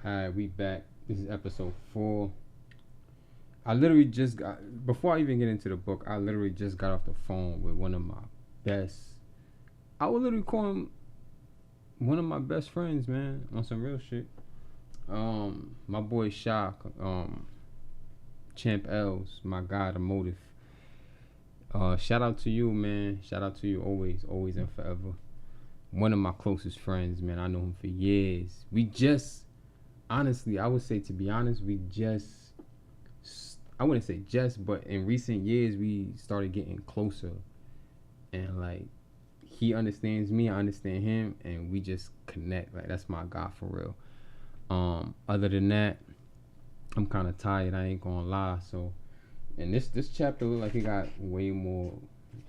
Alright, we back. This is episode 4. I literally just got, before I even get into the book, I literally just got off the phone with one of my best, I would literally call him one of my best friends, man, on some real shit. My boy Shock, Champ L's, my guy, the motive. Shout out to you, man. Shout out to you always, always and forever. One of my closest friends, man. I know him for years. We just, honestly, I would say, to be honest, I wouldn't say just, but in recent years, we started getting closer. And, like, he understands me, I understand him, and we just connect. Like, that's my guy for real. Other than that, I'm kind of tired. I ain't gonna lie. So, and this chapter look like it got way more.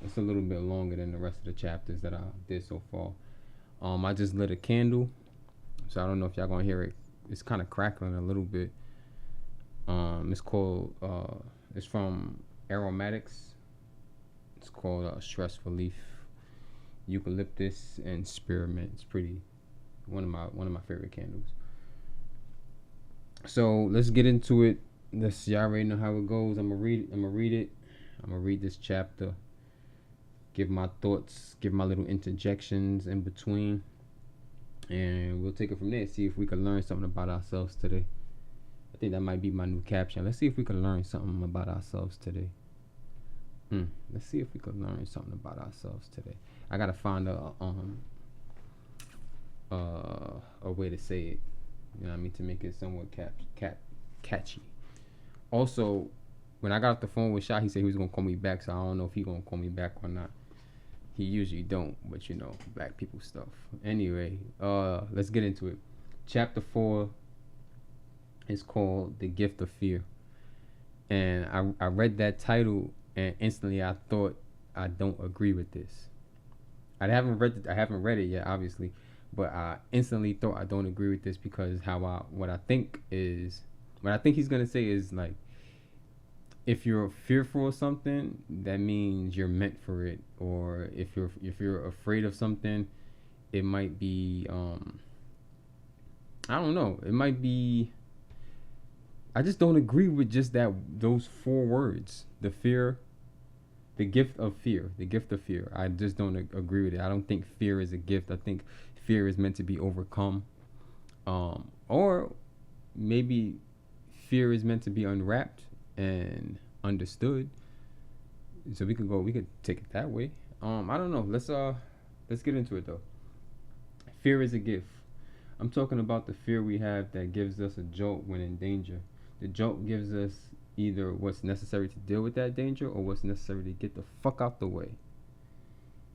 It's a little bit longer than the rest of the chapters that I did so far. I just lit a candle, so I don't know if y'all gonna hear it. It's kind of crackling a little bit. It's called. It's from Aromatics. It's called Stress Relief, Eucalyptus and Spearmint. It's pretty. One of my favorite candles. So let's get into it. Y'all already know how it goes. I'm gonna read it. I'm gonna read this chapter. Give my thoughts. Give my little interjections in between, and we'll take it from there. See if we can learn something about ourselves today. I think that might be my new caption. Let's see if we can learn something about ourselves today. Let's see if we can learn something about ourselves today. I gotta find a way to say it. You know what I mean, to make it somewhat catchy. Also, when I got off the phone with Shah, he said he was gonna call me back, so I don't know if he gonna call me back or not. He usually don't, but you know, black people stuff. Anyway, let's get into it. Chapter 4 is called The Gift of Fear. And I read that title and instantly I thought, I don't agree with this. I haven't read it yet, obviously, but I instantly thought I don't agree with this because what I think he's gonna say is like, if you're fearful of something, that means you're meant for it, or if you're afraid of something, it might be I don't know, it might be. I just don't agree with just those 4 words, the fear. The gift of fear. The gift of fear. I just don't agree with it. I don't think fear is a gift. I think fear is meant to be overcome. Or maybe fear is meant to be unwrapped and understood. So we could take it that way. I don't know. Let's get into it though. Fear is a gift. I'm talking about the fear we have that gives us a jolt when in danger. The jolt gives us either what's necessary to deal with that danger or what's necessary to get the fuck out the way.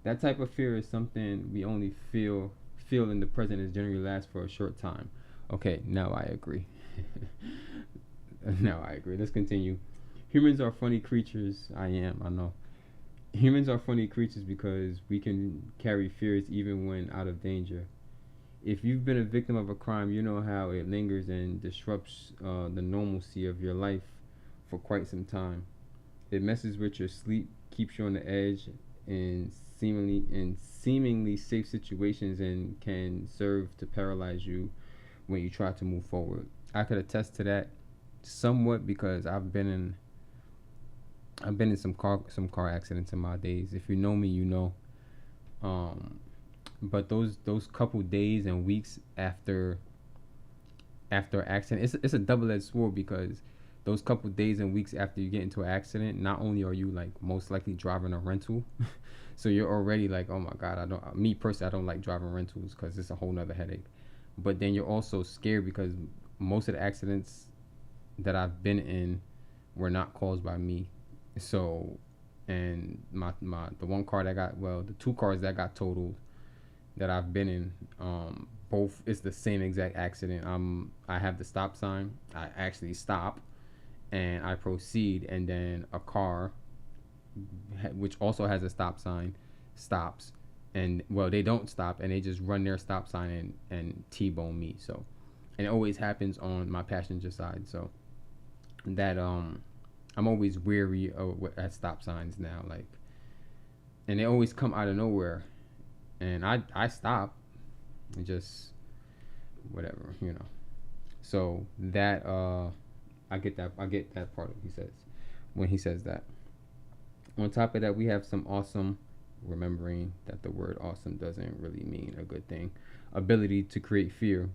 That type of fear is something we only feel in the present and generally lasts for a short time. Okay, now I agree. Let's continue. Humans are funny creatures. I know. Humans are funny creatures because we can carry fears even when out of danger. If you've been a victim of a crime, you know how it lingers and disrupts the normalcy of your life for quite some time. It messes with your sleep, keeps you on the edge in seemingly safe situations, and can serve to paralyze you when you try to move forward. I could attest to that somewhat because I've been in some car accidents in my days. If you know me, you know. But those couple days and weeks after accident, it's a double-edged sword because those couple days and weeks after you get into an accident, not only are you like most likely driving a rental, so you're already like, oh my god, I don't like driving rentals because it's a whole nother headache. But then you're also scared because most of the accidents that I've been in were not caused by me. So, and the one car the 2 cars that got totaled that I've been in, both it's the same exact accident. I have the stop sign. I actually stop, and I proceed, and then a car, which also has a stop sign, stops, and well, they don't stop, and they just run their stop sign and T-bone me. So, and it always happens on my passenger side. So that I'm always weary at stop signs now, like, and they always come out of nowhere. And I stop and just whatever, you know. So that I get that part of he says when he says that. On top of that, we have some awesome, remembering that the word awesome doesn't really mean a good thing, ability to create fear,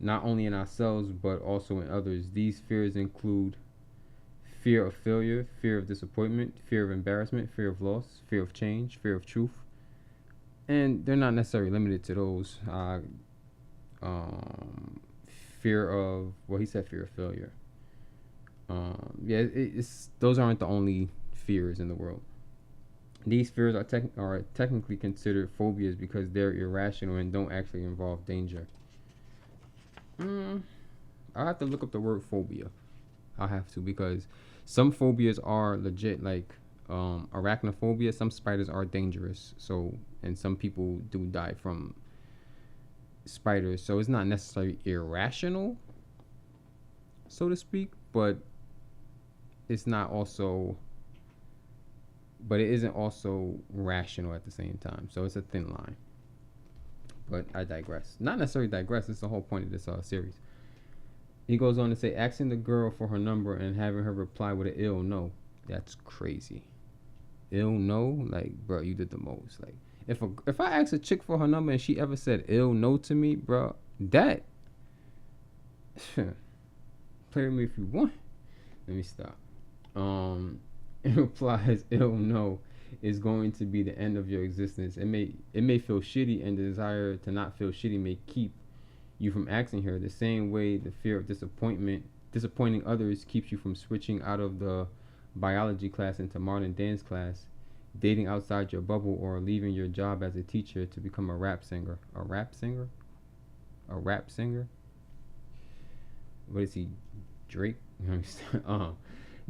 not only in ourselves but also in others. These fears include fear of failure, fear of disappointment, fear of embarrassment, fear of loss, fear of change, fear of truth. And they're not necessarily limited to those. Um, Fear of, well, he said fear of failure. Yeah, it's those aren't the only fears in the world. These fears are technically considered phobias because they're irrational and don't actually involve danger. Mm, I'll have to look up the word phobia. I'll have to, because some phobias are legit, like arachnophobia. Some spiders are dangerous, so, and some people do die from spiders. So it's not necessarily irrational, so to speak, but it's not also, but it isn't also rational at the same time. So it's a thin line. But I digress. Not necessarily digress. It's the whole point of this series. He goes on to say, asking the girl for her number and having her reply with an ill no. That's crazy. Ill no? Like, bro, you did the most. Like, if I ask a chick for her number and she ever said ill no to me, bro, that play with me if you want. Let me stop. It implies ill no is going to be the end of your existence. It may feel shitty, and the desire to not feel shitty may keep you from asking her. The same way the fear of disappointing others keeps you from switching out of the biology class into modern dance class, dating outside your bubble, or leaving your job as a teacher to become a rap singer. A rap singer? A rap singer? What is he? Drake?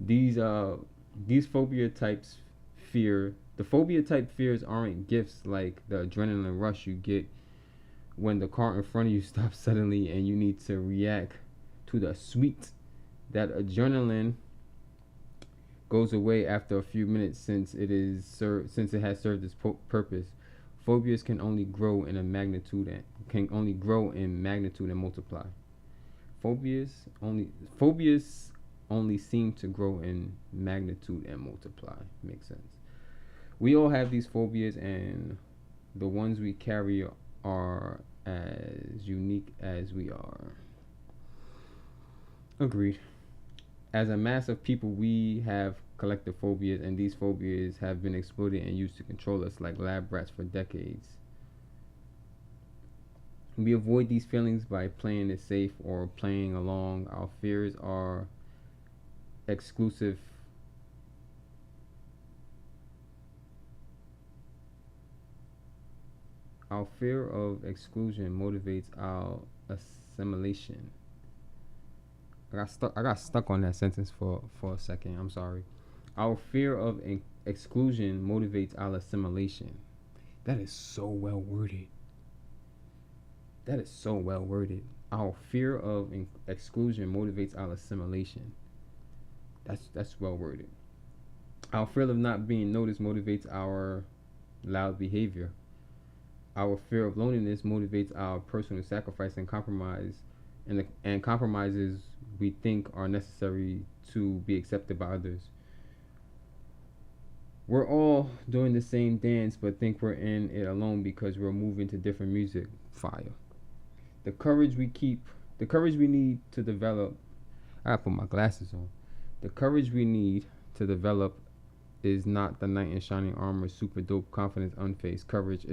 These these phobia types the phobia type fears aren't gifts like the adrenaline rush you get when the car in front of you stops suddenly and you need to react to the sweet. That adrenaline goes away after a few minutes since it has served its purpose. Phobias can only grow in magnitude and multiply. Phobias only seem to grow in magnitude and multiply. Makes sense. We all have these phobias, and the ones we carry are as unique as we are. Agreed. As a mass of people, we have collective phobias, and these phobias have been exploited and used to control us like lab rats for decades. We avoid these feelings by playing it safe or playing along. Our fears are exclusive. Our fear of exclusion motivates our assimilation. I got stuck on that sentence for a second. I'm sorry. Our fear of exclusion motivates our assimilation. That is so well worded. That is so well worded. Our fear of exclusion motivates our assimilation. That's well worded. Our fear of not being noticed motivates our loud behavior. Our fear of loneliness motivates our personal sacrifice and compromise, and compromises we think are necessary to be accepted by others. We're all doing the same dance, but think we're in it alone because we're moving to different music. Fire. The courage we need to develop. I gotta put my glasses on. The courage we need to develop is not the knight in shining armor, super dope, confidence, unfazed courage.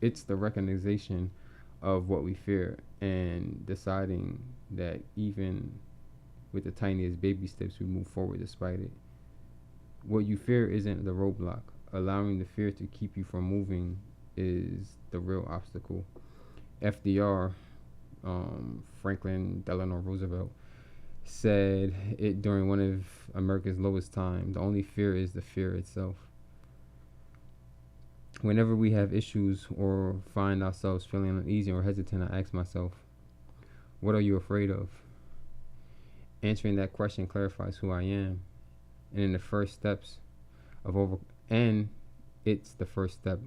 It's the recognition of what we fear and deciding that even with the tiniest baby steps, we move forward despite it. What you fear isn't the roadblock. Allowing the fear to keep you from moving is the real obstacle. FDR, Franklin Delano Roosevelt, said it during one of America's lowest times. The only fear is the fear itself. Whenever we have issues or find ourselves feeling uneasy or hesitant, I ask myself, what are you afraid of? Answering that question clarifies who I am. And in the first steps it's the first step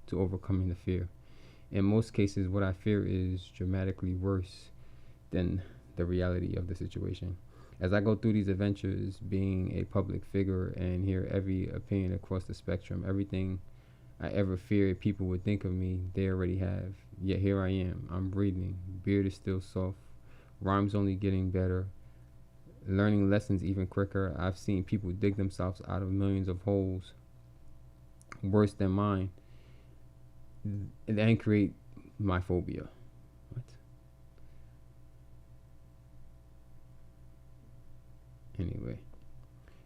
to overcoming the fear. In most cases, what I fear is dramatically worse than the reality of the situation. As I go through these adventures, being a public figure and hear every opinion across the spectrum, everything I ever feared people would think of me, they already have. Yet here I am. I'm breathing. Beard is still soft. Rhymes only getting better. Learning lessons even quicker. I've seen people dig themselves out of millions of holes worse than mine and create my phobia. What? Anyway,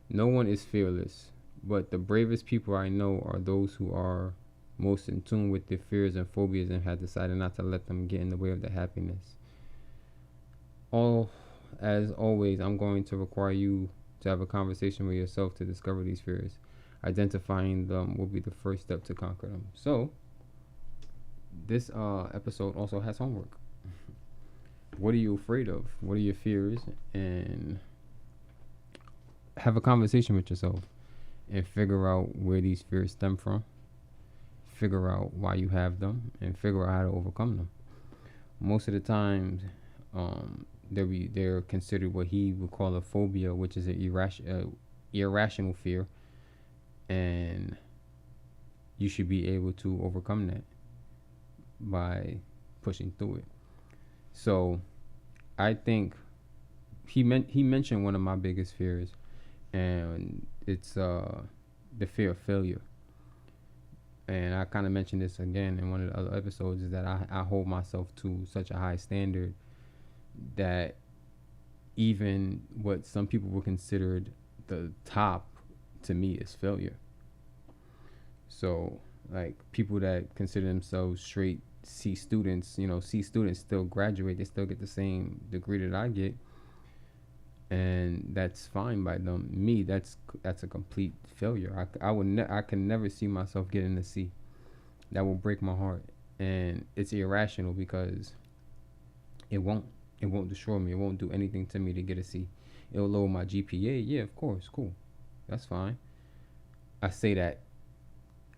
no one is fearless, but the bravest people I know are those who are most in tune with their fears and phobias and have decided not to let them get in the way of their happiness. As always, I'm going to require you to have a conversation with yourself to discover these fears. Identifying them will be the first step to conquer them. So, this episode also has homework. What are you afraid of? What are your fears? And have a conversation with yourself and figure out where these fears stem from. Figure out why you have them and figure out how to overcome them. Most of the times, they're considered what he would call a phobia, which is an irrational fear, and you should be able to overcome that by pushing through it. So I think he mentioned one of my biggest fears, and it's the fear of failure. And I kind of mentioned this again in one of the other episodes, is that I hold myself to such a high standard that even what some people would consider the top, to me, is failure. So, like, people that consider themselves straight C students, C students still graduate. They still get the same degree that I get. And that's fine by them. Me, that's a complete failure. I can never see myself getting a C. That will break my heart. And it's irrational because it won't destroy me. It won't do anything to me to get a C. It'll lower my GPA. Yeah, of course, cool. That's fine. I say that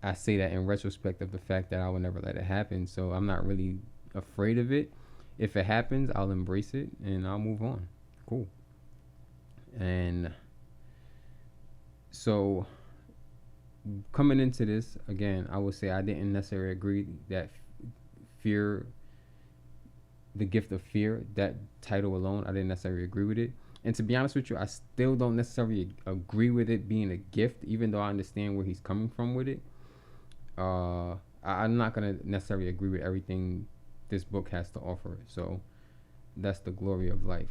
in retrospect of the fact that I will never let it happen. So I'm not really afraid of it. If it happens, I'll embrace it and I'll move on. Cool. And so coming into this, again, I would say I didn't necessarily agree that fear, the gift of fear, that title alone, I didn't necessarily agree with it. And to be honest with you, I still don't necessarily agree with it being a gift, even though I understand where he's coming from with it. I'm not going to necessarily agree with everything this book has to offer. So that's the glory of life.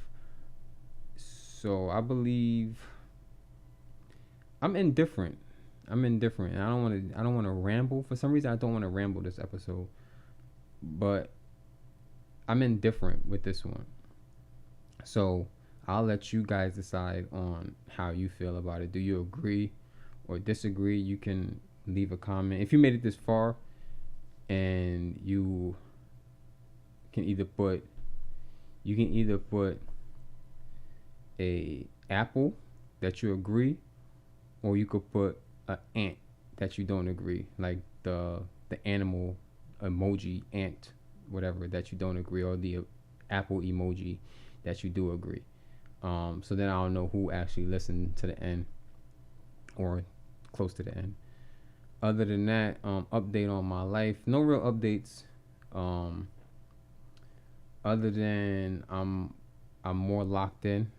So I believe I'm indifferent. And I don't want to ramble. For some reason, I don't want to ramble this episode. But I'm indifferent with this one. So I'll let you guys decide on how you feel about it. Do you agree or disagree? You can leave a comment. If you made it this far, and you can either put a apple that you agree, or you could put an ant that you don't agree, like the animal emoji ant, whatever, that you don't agree, or the apple emoji that you do agree. So then I don't know who actually listened to the end or close to the end. Other than that, update on my life. No real updates. Other than I'm more locked in.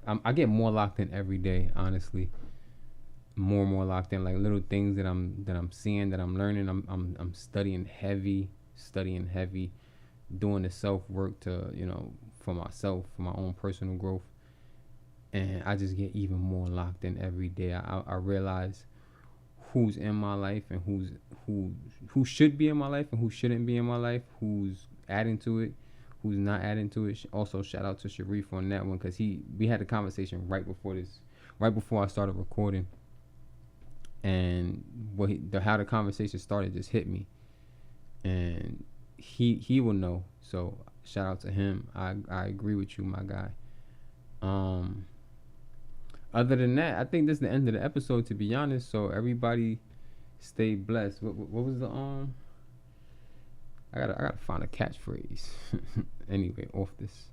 I get more locked in every day, honestly. More and more locked in, like little things that I'm seeing, that I'm learning. I'm studying heavy, doing the self work to, for myself, for my own personal growth. And I just get even more locked in every day. I realize who's in my life and who should be in my life and who shouldn't be in my life, who's adding to it, who's not adding to it. Also, shout out to Sharif on that one, because we had a conversation right before I started recording, and how the conversation started just hit me, and he will know. So shout out to him. I agree with you, my guy. Other than that, I think this is the end of the episode, to be honest. So everybody stay blessed. What was the I gotta find a catchphrase. Anyway, off this.